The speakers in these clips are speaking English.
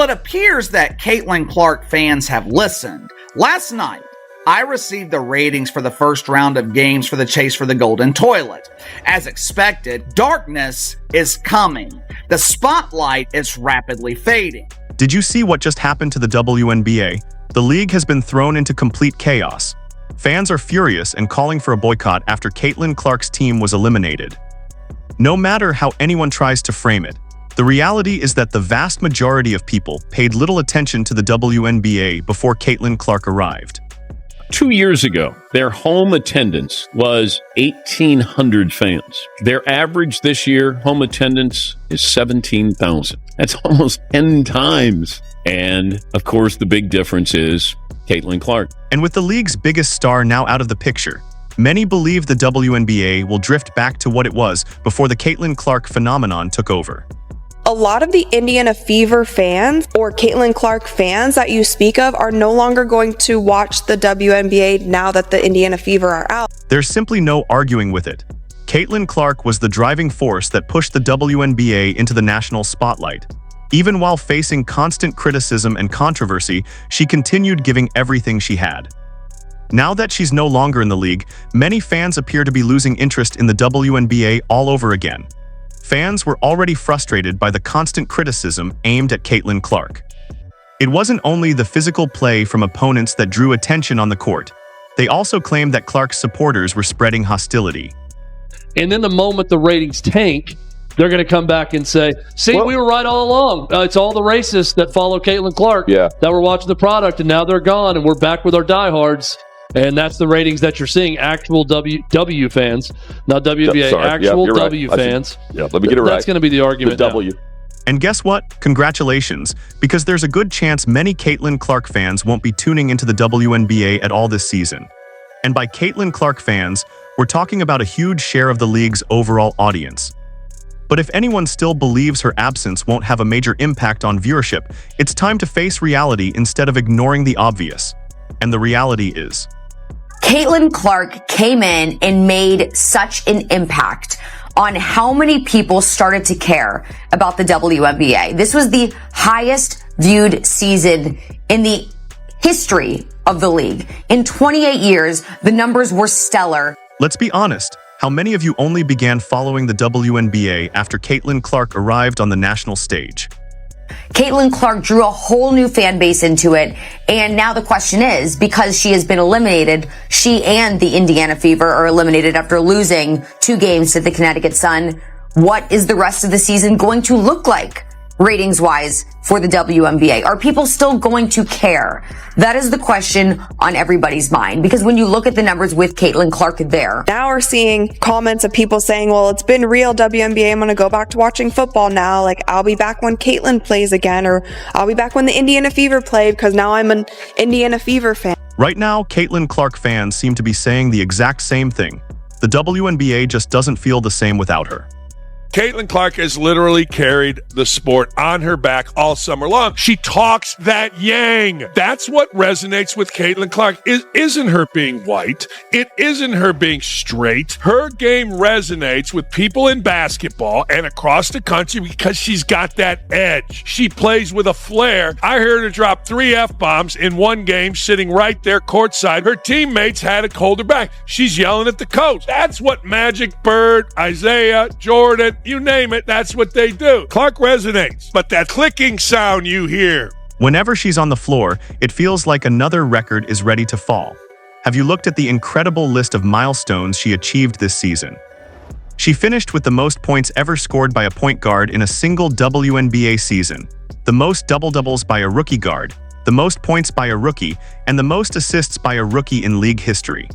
Well, it appears that Caitlin Clark fans have listened. Last night, I received the ratings for the first round of games for the Chase for the Golden Toilet. As expected, darkness is coming. The spotlight is rapidly fading. Did you see what just happened to the WNBA? The league has been thrown into complete chaos. Fans are furious and calling for a boycott after Caitlin Clark's team was eliminated. No matter how anyone tries to frame it, the reality is that the vast majority of people paid little attention to the WNBA before Caitlin Clark arrived. 2 years ago, their home attendance was 1,800 fans. Their average this year, home attendance, is 17,000. That's almost 10 times. And, of course, the big difference is Caitlin Clark. And with the league's biggest star now out of the picture, many believe the WNBA will drift back to what it was before the Caitlin Clark phenomenon took over. A lot of the Indiana Fever fans or Caitlin Clark fans that you speak of are no longer going to watch the WNBA now that the Indiana Fever are out. There's simply no arguing with it. Caitlin Clark was the driving force that pushed the WNBA into the national spotlight. Even while facing constant criticism and controversy, she continued giving everything she had. Now that she's no longer in the league, many fans appear to be losing interest in the WNBA all over again. Fans were already frustrated by the constant criticism aimed at Caitlin Clark. It wasn't only the physical play from opponents that drew attention on the court. They also claimed that Clark's supporters were spreading hostility. And then the moment the ratings tank, they're going to come back and say, see, we were right all along. It's all the racists that follow Caitlin Clark that were watching the product, and now they're gone, and we're back with our diehards. And that's the ratings that you're seeing. Actual W fans, not WNBA, actual W fans. Let me get it right. That's going to be the argument. The W. And guess what? Congratulations, because there's a good chance many Caitlin Clark fans won't be tuning into the WNBA at all this season. And by Caitlin Clark fans, we're talking about a huge share of the league's overall audience. But if anyone still believes her absence won't have a major impact on viewership, it's time to face reality instead of ignoring the obvious. And the reality is, Caitlin Clark came in and made such an impact on how many people started to care about the WNBA. This was the highest viewed season in the history of the league. In 28 years, the numbers were stellar. Let's be honest, how many of you only began following the WNBA after Caitlin Clark arrived on the national stage? Caitlin Clark drew a whole new fan base into it, and now the question is, because she has been eliminated, she and the Indiana Fever are eliminated after losing 2 games to the Connecticut Sun. What is the rest of the season going to look like, ratings-wise, for the WNBA? Are people still going to care? That is the question on everybody's mind, because when you look at the numbers with Caitlin Clark there. Now we're seeing comments of people saying, well, it's been real, WNBA, I'm going to go back to watching football now. Like, I'll be back when Caitlin plays again, or I'll be back when the Indiana Fever play, because now I'm an Indiana Fever fan. Right now, Caitlin Clark fans seem to be saying the exact same thing. The WNBA just doesn't feel the same without her. Caitlin Clark has literally carried the sport on her back all summer long. She talks that yang. That's what resonates with Caitlin Clark. It isn't her being white. It isn't her being straight. Her game resonates with people in basketball and across the country because she's got that edge. She plays with a flair. I heard her drop 3 F-bombs in one game sitting right there courtside. Her teammates had to hold her back. She's yelling at the coach. That's what Magic, Bird, Isaiah, Jordan, you name it, that's what they do. Clark resonates, but that clicking sound you hear. Whenever she's on the floor, it feels like another record is ready to fall. Have you looked at the incredible list of milestones she achieved this season? She finished with the most points ever scored by a point guard in a single WNBA season, the most double-doubles by a rookie guard, the most points by a rookie, and the most assists by a rookie in league history.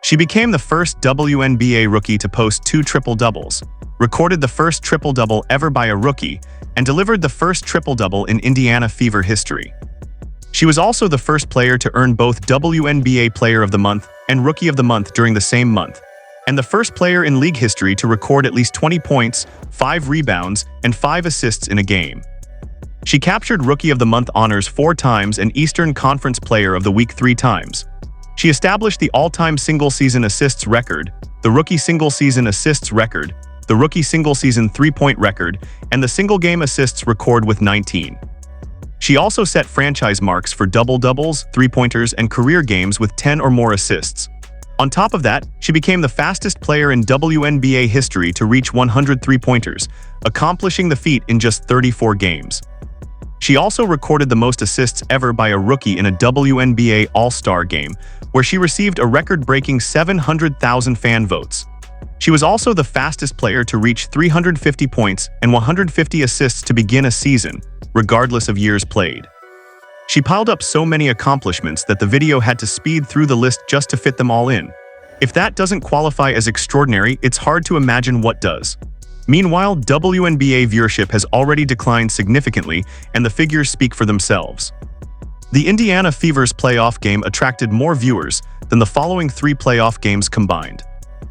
She became the first WNBA rookie to post 2 triple-doubles, recorded the first triple-double ever by a rookie, and delivered the first triple-double in Indiana Fever history. She was also the first player to earn both WNBA Player of the Month and Rookie of the Month during the same month, and the first player in league history to record at least 20 points, 5 rebounds, and 5 assists in a game. She captured Rookie of the Month honors 4 times and Eastern Conference Player of the Week 3 times. She established the all-time single-season assists record, the rookie single-season assists record, the rookie single-season three-point record, and the single-game assists record with 19. She also set franchise marks for double-doubles, three-pointers, and career games with 10 or more assists. On top of that, she became the fastest player in WNBA history to reach 100 three-pointers, accomplishing the feat in just 34 games. She also recorded the most assists ever by a rookie in a WNBA All-Star game, where she received a record-breaking 700,000 fan votes. She was also the fastest player to reach 350 points and 150 assists to begin a season, regardless of years played. She piled up so many accomplishments that the video had to speed through the list just to fit them all in. If that doesn't qualify as extraordinary, it's hard to imagine what does. Meanwhile, WNBA viewership has already declined significantly, and the figures speak for themselves. The Indiana Fever's playoff game attracted more viewers than the following 3 playoff games combined.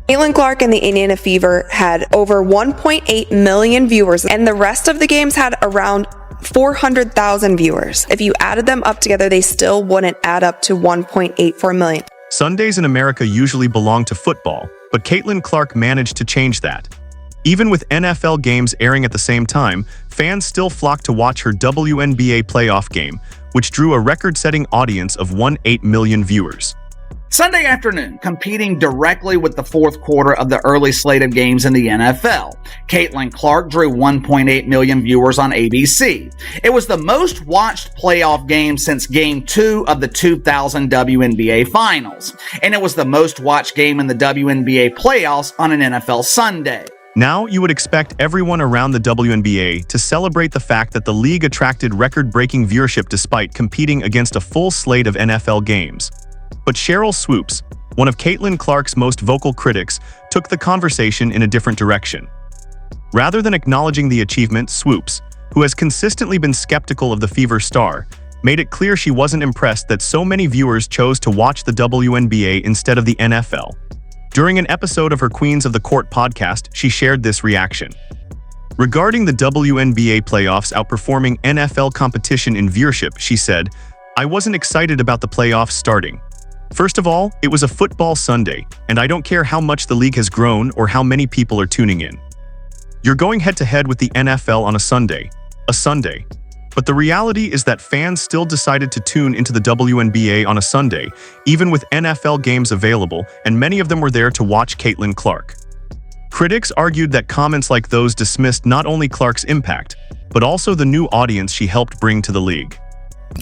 Caitlin Clark and the Indiana Fever had over 1.8 million viewers, and the rest of the games had around 400,000 viewers. If you added them up together, they still wouldn't add up to 1.84 million. Sundays in America usually belong to football, but Caitlin Clark managed to change that. Even with NFL games airing at the same time, fans still flocked to watch her WNBA playoff game, which drew a record-setting audience of 1.8 million viewers. Sunday afternoon, competing directly with the fourth quarter of the early slate of games in the NFL, Caitlin Clark drew 1.8 million viewers on ABC. It was the most watched playoff game since Game 2 of the 2000 WNBA Finals, and it was the most watched game in the WNBA playoffs on an NFL Sunday. Now, you would expect everyone around the WNBA to celebrate the fact that the league attracted record-breaking viewership despite competing against a full slate of NFL games. But Cheryl Swoops, one of Caitlin Clark's most vocal critics, took the conversation in a different direction. Rather than acknowledging the achievement, Swoops, who has consistently been skeptical of the Fever star, made it clear she wasn't impressed that so many viewers chose to watch the WNBA instead of the NFL. During an episode of her Queens of the Court podcast, she shared this reaction. Regarding the WNBA playoffs outperforming NFL competition in viewership, she said, "I wasn't excited about the playoffs starting. First of all, it was a football Sunday, and I don't care how much the league has grown or how many people are tuning in. You're going head-to-head with the NFL on a Sunday. But the reality is that fans still decided to tune into the WNBA on a Sunday, even with NFL games available, and many of them were there to watch Caitlin Clark." Critics argued that comments like those dismissed not only Clark's impact, but also the new audience she helped bring to the league.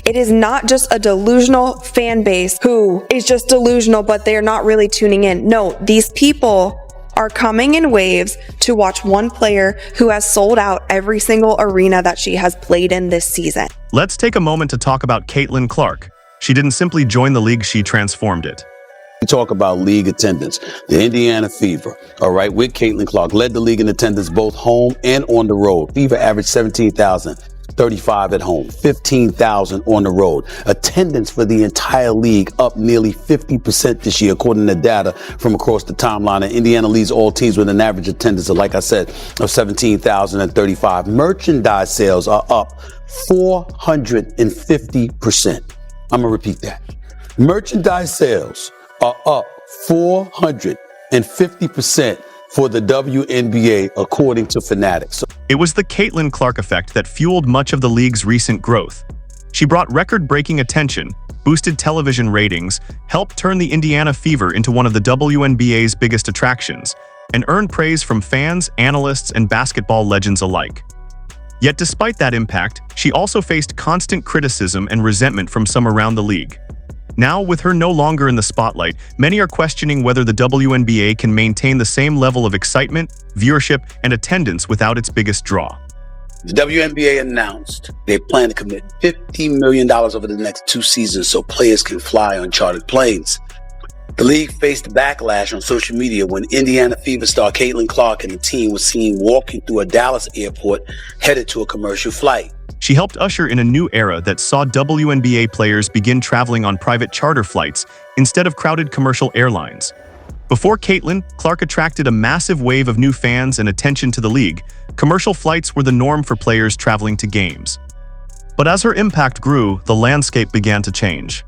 It is not just a delusional fan base who is just delusional, but they're not really tuning in. No, these people are coming in waves to watch one player who has sold out every single arena that she has played in this season. Let's take a moment to talk about Caitlin Clark. She didn't simply join the league, she transformed it. We talk about league attendance. The Indiana Fever, all right, with Caitlin Clark, led the league in attendance both home and on the road. Fever averaged 17,035 at home, 15,000 on the road. Attendance for the entire league up nearly 50% this year, according to data from across the timeline. And Indiana leads all teams with an average attendance of, like I said, of 17,035. Merchandise sales are up 450%. I'm going to repeat that. Merchandise sales are up 450% for the WNBA, according to Fanatics. It was the Caitlin Clark effect that fueled much of the league's recent growth. She brought record-breaking attention, boosted television ratings, helped turn the Indiana Fever into one of the WNBA's biggest attractions, and earned praise from fans, analysts, and basketball legends alike. Yet despite that impact, she also faced constant criticism and resentment from some around the league. Now, with her no longer in the spotlight, many are questioning whether the WNBA can maintain the same level of excitement, viewership, and attendance without its biggest draw. The WNBA announced they plan to commit $50 million over the next 2 seasons so players can fly on chartered planes. The league faced backlash on social media when Indiana Fever star Caitlin Clark and the team was seen walking through a Dallas airport headed to a commercial flight. She helped usher in a new era that saw WNBA players begin traveling on private charter flights instead of crowded commercial airlines. Before Caitlin, Clark attracted a massive wave of new fans and attention to the league. Commercial flights were the norm for players traveling to games. But as her impact grew, the landscape began to change.